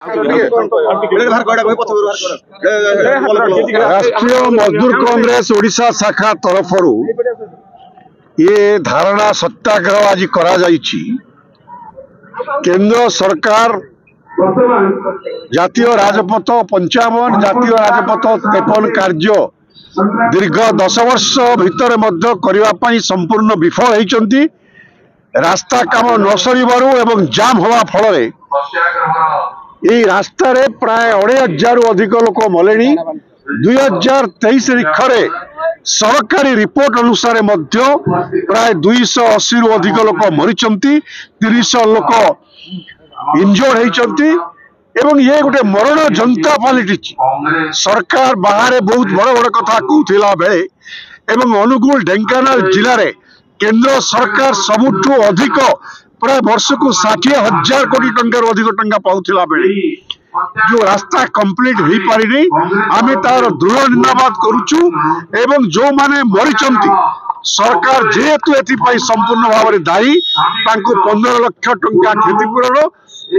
राष्ट्रीय मजदूर कांग्रेस ओडिशा शाखा तरफ ये धारणा सत्याग्रह आज करा जायछि। केंद्र सरकार जातीय राजपथ 55 जातीय राजपथ 53 कार्य दीर्घ 10 वर्ष भितर मध्य करने संपूर्ण विफल होती। रास्ता काम न सरिबारु एवं जाम हवा फल यही रास्ता रे प्राय 2,500 अधिक लोक मले। 2023 रिखरे सरकारी रिपोर्ट अनुसार मध्य प्राय 280 रु अधिक लोक मरी 30 लोक इंजर्ड होती। एवं ये गोटे मरण जनता पलटि सरकार बाहर बहुत बड़ बड़ कथा कहूला बेले एवं अनुगुल ढेंकानाल जिले में केंद्र सरकार सबुठू अधिक प्राय वर्ष को 60,000 कोटी टंकार अधिक टंका पाउथिला बेले जो रास्ता कंप्लीट हो पारि आमे तार दृढ़ निंदाबाद करुचु। एवं जो माने मरिचंती सरकार जेहेतु एथि संपूर्ण भाव में दायी 15 लाख टंका क्षतिपूरण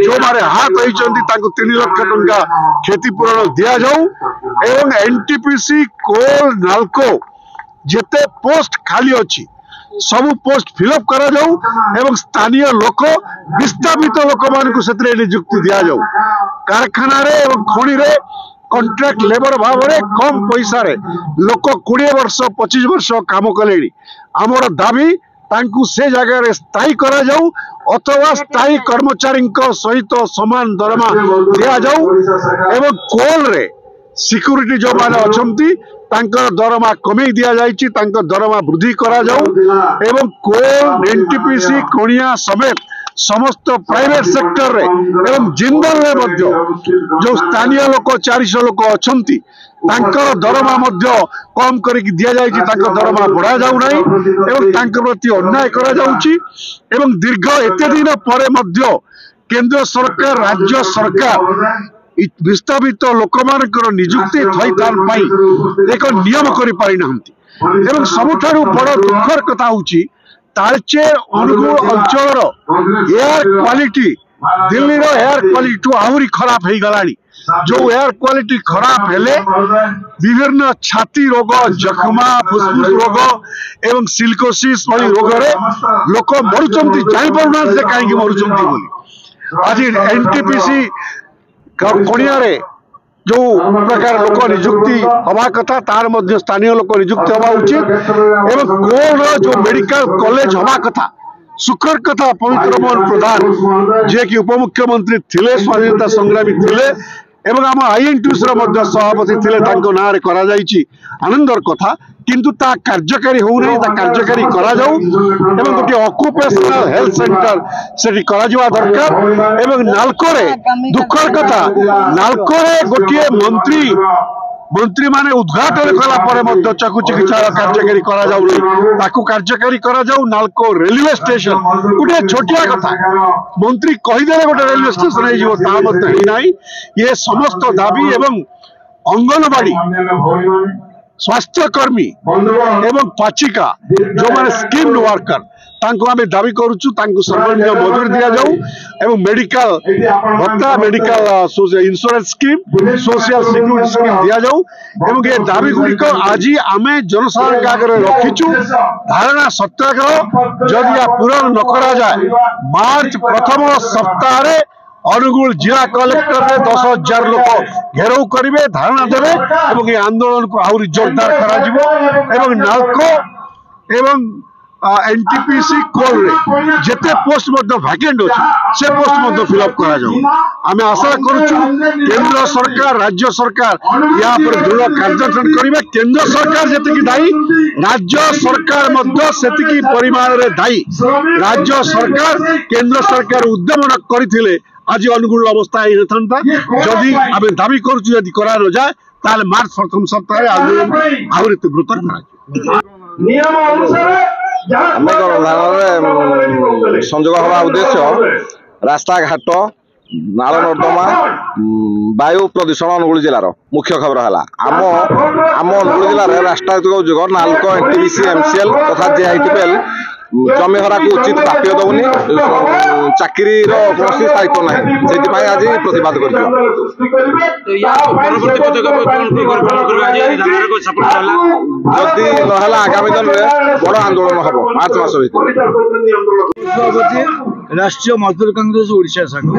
जो मारे हाथ होती 3 लाख टंका क्षतिपूरण दिया जाऊ। एवं एनटीपीसी कोल नाल्को जेते पोस्ट खाली अच्छी सबु पोस्ट फिलअप करा जाऊ एवं स्थानीय लोक विस्थापित लोक मान से नियुक्ति दि जाऊ। कारखाना रे एवं खणी रे कॉन्ट्रैक्ट लेबर भाव में कम पैसा रे लोक 20 वर्ष 25 वर्ष काम कले। आमर दाबी तांकु से जगह रे स्थायी करा जाऊ अथवा स्थायी कर्मचारी सहित समान दरमा दिया जाऊ। एवं कोल रे सिक्यूरिटी जो माने अछंती तांकर दरमा कमे दिया जायछि दरमा वृद्धि करा जाऊ। एवं कोल एनटीपीसी कोणिया समेत समस्त प्राइवेट सेक्टर रे एवं जिंदल रे मध्य जो स्थानीय लोक 400 लोक अछंती तांकर दरमा मध्य कम करके दिया जायछि दरमा बढ़ा जाऊ नाही एवं तांकर प्रति अन्याय करा जाउछि। एवं दीर्घ एते दिन परे मध्य केंद्र सरकार राज्य सरकार विस्थापित लोक मानकर नियुक्ति थैथान एक नियम करि पारि नाहंती। एवं सबुठारु बड़ दुखर कथा होछि तालचेर अनुगुल अंचल एयर क्वालिटी दिल्ली रो एयर क्वालिटी आहुरी खराब हो गलानी। जो एयर क्वालिटी खराब हेले विभिन्न छाती रोग जखमा फुसफुस रोग एवं सिलिकोसिस वाली रोग रे लोक मरुचंती जानि पारुना से काहेकि मरुचंती बोली। आज एनटीपीसी कोणिया रे जो प्रकार लोक नियुक्ति हवा कथा तार मध्य स्थानीय लोक नियुक्ति हवा उचित। एवं कोल जो मेडिकल कॉलेज हवा कथा सुखर कथा पवित्र मोहन प्रधान जे कि उपमुख्यमंत्री थिले स्वाधीनता संग्रामी थिले एवं आम आईएनटीयूसी सभापति थिले तांको नाँ रे करा जायछि आनंदर कथा किंतु ता कार्यकारी हो नहीं ता कार्यकारी करा जाऊ। एवं गोटे ऑक्युपेशनल हेल्थ सेंटर सेठी करा जिवा दरकार। एवं नालको रे दुखर कथा नालको रे गोटे मंत्री माने उद्घाटन कला परे मध्य चक्षु चिकित्सा कार्यकारी करा जाऊ नहीं ताकू कार्यकारी करा जाऊ। नालको रेलवे स्टेशन गोटे छोटिया कथा मंत्री कहीदे गोटे रेलवे स्टेशन है जीवो ता मध्य ही नाही। ये समस्त दाबी एवं अंगनवाड़ी स्वास्थ्यकर्मी एवं पाचिका जो माने स्किल वर्कर तांको आमे दाबी करूछु तांको सर्वनिम्न मजूरी दिया जाऊ। एवं मेडिकल भत्ता medical insurance scheme social security scheme दिया जाऊ। एवं ये दाबी गुड़िक आज आमे जनसाधारण के आगे रखीचु धारणा सत्याग्रह जदि या पूरण न करा जाए मार्च प्रथम सप्ताह रे अनुगुल जिला कलेक्टर रे 10,000 लोक घेराव करेंगे धारणा देवे एवं ये आंदोलन को आहुरी जोरदार करा जिवो। एवं नालको एवं एनटीपीसी कोल रे जेते पोस्ट मध्य वैकेंट अछि से पोस्ट मध्य फिलअप करा जाऊ। आमे आशा करूछु केंद्र सरकार राज्य सरकार या पर दृढ़ कार्यान्वयन करिवे। केंद्र सरकार जेतिकी दायी राज्य सरकार मध्य सेतिकी परिमाण रे दायी। राज्य सरकार केंद्र सरकार उद्यम करथिले आज अनुकूल अवस्था था जदि आम दाबी करुचु यदि करा न जाए ताले मार्च प्रथम सप्ताह आंदोलन आहुरी तीव्रतर संजोग हवा उद्देश्य रास्ता घाट नाल नर्दमा वायु प्रदूषण अनुगुल जिलार मुख्य खबर है आम अनुगुल जिले राष्ट्रीय उद्योग नालको एनटीपीसी एमसीएल तथा जेआईटीपीएल जमीहरा को उचित प्राप्य दौनी चाकरी कौन स्थायित्व ना से आज प्रतिवाद कर जदि ना आगामी दिन में बड़ आंदोलन हम मार्च मास राष्ट्रीय मजदूर कांग्रेस ओडिशा शाखा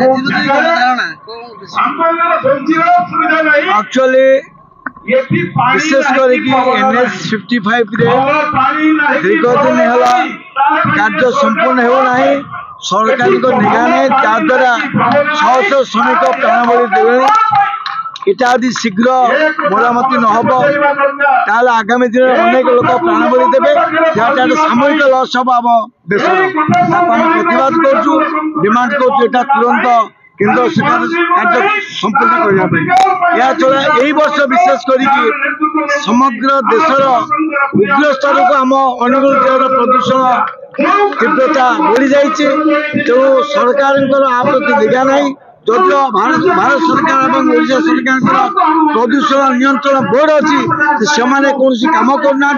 एक्चुअली विशेष करके NH 55 दीर्घ दिन है कार्य संपूर्ण होना सरकार निगा नहीं जहाद्वारा शह श्रमिक प्राण बलि देवे इटा यदि शीघ्र मरामती नहब ताल आगामी दिन में अनेक लोक प्राण बलि देवे जहाँ सामूहिक लस हम आम देश प्रतिवाद करूँ डिमांड करूँ तुरंत केंद्र सरकार कार्य संपूर्ण करने या छड़ा यही वर्ष विशेष करी समग्र देशर उग्र स्तर को आम अनुगुल जिलार प्रदूषण तीव्रता बढ़ी जाइए तेणु सरकार आ प्रति निगा ना जदिव भारत सरकार और ओडिशा सरकार प्रदूषण नियंत्रण बोर्ड अच्छी से कौन कम करना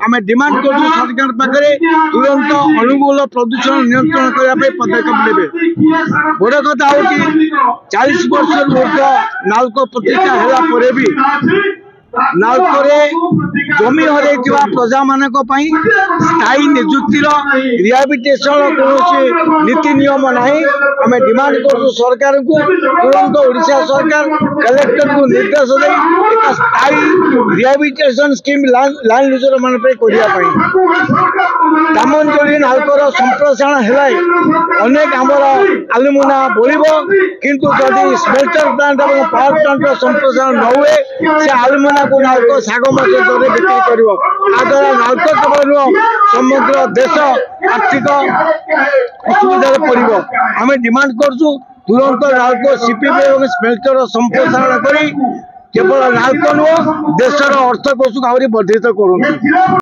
आम डिमांड कर सरकार पाखे तुरंत अनुकूल प्रदूषण नियंत्रण करने पदक्षेप ने बड़ कथा हूँ 40 वर्ष ऊर्ध नाल्को प्रतिष्ठा है भी नाल्कोरे जमी हर प्रजा मान स्थायी निजुक्तिर रिहाबिलिटेशन कौन नीति नियम ना आम डिमांड कर सरकार को तुरंत ओडिशा सरकार कलेक्टर को निर्देश दे एक स्थायी रिहाबिलिटेशन स्कीम लैंड यूजर मान ग्रामांचल नाल्कोर संप्रसारण है अनेक आमर आलुमिना बढ़ किंतु जदि स्मेल्टर प्लांट और पावर प्लांट संप्रसारण न हुए से आलुमिना को नाल्को साग मास दर बिक्री कर नाल्को केवल नुह समग्र देश आर्थिक असुविधा पड़ो आम डिमांड करूँ तुरंत नाल्को सीपीपी और स्मेल्टर संप्रसारण कर केवल नाल्को नुह देशर अर्थकोश को आहरी वर्धित करूँ।